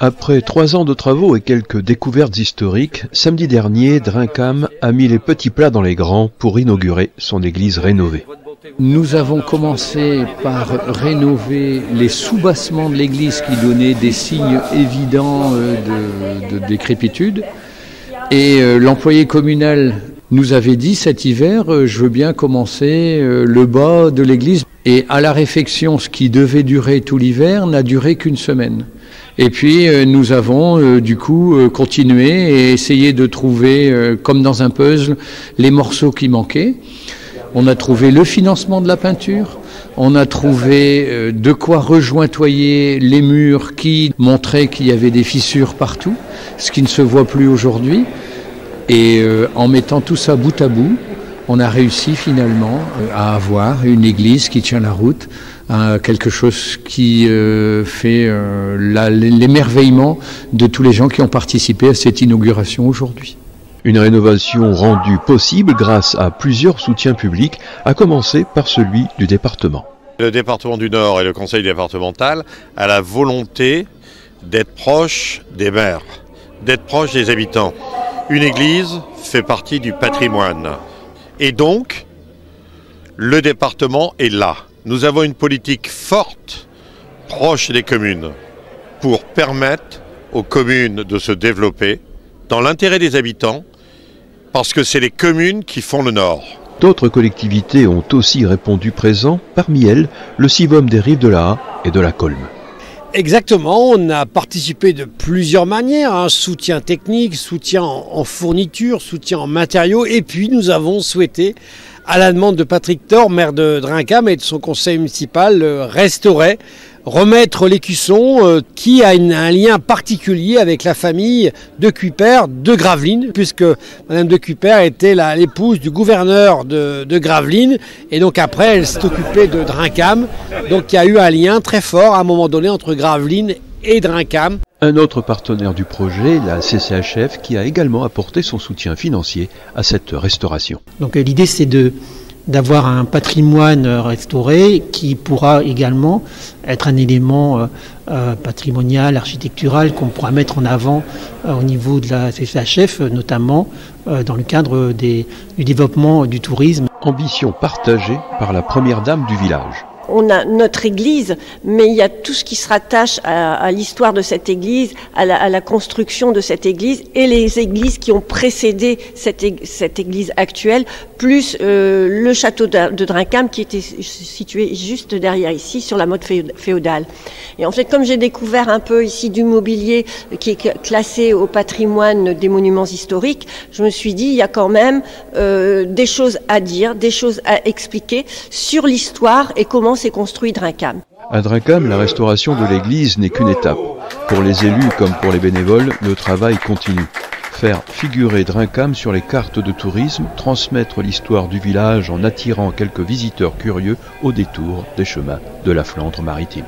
Après 3 ans de travaux et quelques découvertes historiques, samedi dernier, Drincam a mis les petits plats dans les grands pour inaugurer son église rénovée. Nous avons commencé par rénover les soubassements de l'église qui donnaient des signes évidents de décrépitude. Et l'employé communal nous avait dit cet hiver, je veux bien commencer le bas de l'église. Et à la réfection, ce qui devait durer tout l'hiver n'a duré qu'une semaine. Et puis nous avons du coup continué et essayé de trouver, comme dans un puzzle, les morceaux qui manquaient. On a trouvé le financement de la peinture, on a trouvé de quoi rejointoyer les murs qui montraient qu'il y avait des fissures partout, ce qui ne se voit plus aujourd'hui. Et en mettant tout ça bout à bout, on a réussi finalement à avoir une église qui tient la route, quelque chose qui fait l'émerveillement de tous les gens qui ont participé à cette inauguration aujourd'hui. Une rénovation rendue possible grâce à plusieurs soutiens publics, à commencer par celui du département. Le département du Nord et le conseil départemental a la volonté d'être proche des maires, d'être proche des habitants. Une église fait partie du patrimoine. Et donc, le département est là. Nous avons une politique forte, proche des communes, pour permettre aux communes de se développer dans l'intérêt des habitants, parce que c'est les communes qui font le Nord. D'autres collectivités ont aussi répondu présent, parmi elles le CIVOM des Rives de la Ha et de la Colme. Exactement, on a participé de plusieurs manières, soutien technique, soutien en fourniture, soutien en matériaux, et puis nous avons souhaité, à la demande de Patrick Thor, maire de Drincam et de son conseil municipal, restaurer, remettre l'écusson qui a un lien particulier avec la famille de Cuypers de Gravelines, puisque Madame de Cuypers était l'épouse du gouverneur de Gravelines, et donc après elle s'est occupée de Drincam. Donc il y a eu un lien très fort à un moment donné entre Gravelines et Drincam. Un autre partenaire du projet, la CCHF, qui a également apporté son soutien financier à cette restauration. Donc l'idée c'est d'avoir un patrimoine restauré qui pourra également être un élément patrimonial, architectural qu'on pourra mettre en avant au niveau de la CCHF, notamment dans le cadre du développement du tourisme. Ambition partagée par la première dame du village. On a notre église, mais il y a tout ce qui se rattache à l'histoire de cette église, à la construction de cette église et les églises qui ont précédé cette église actuelle, plus le château de Drincam qui était situé juste derrière ici, sur la mode féodale. Et en fait, comme j'ai découvert un peu ici du mobilier qui est classé au patrimoine des monuments historiques, je me suis dit, il y a quand même des choses à dire, des choses à expliquer sur l'histoire et comment s'est construit Drincam. À Drincam, la restauration de l'église n'est qu'une étape. Pour les élus comme pour les bénévoles, le travail continue. Faire figurer Drincam sur les cartes de tourisme, transmettre l'histoire du village en attirant quelques visiteurs curieux au détour des chemins de la Flandre maritime.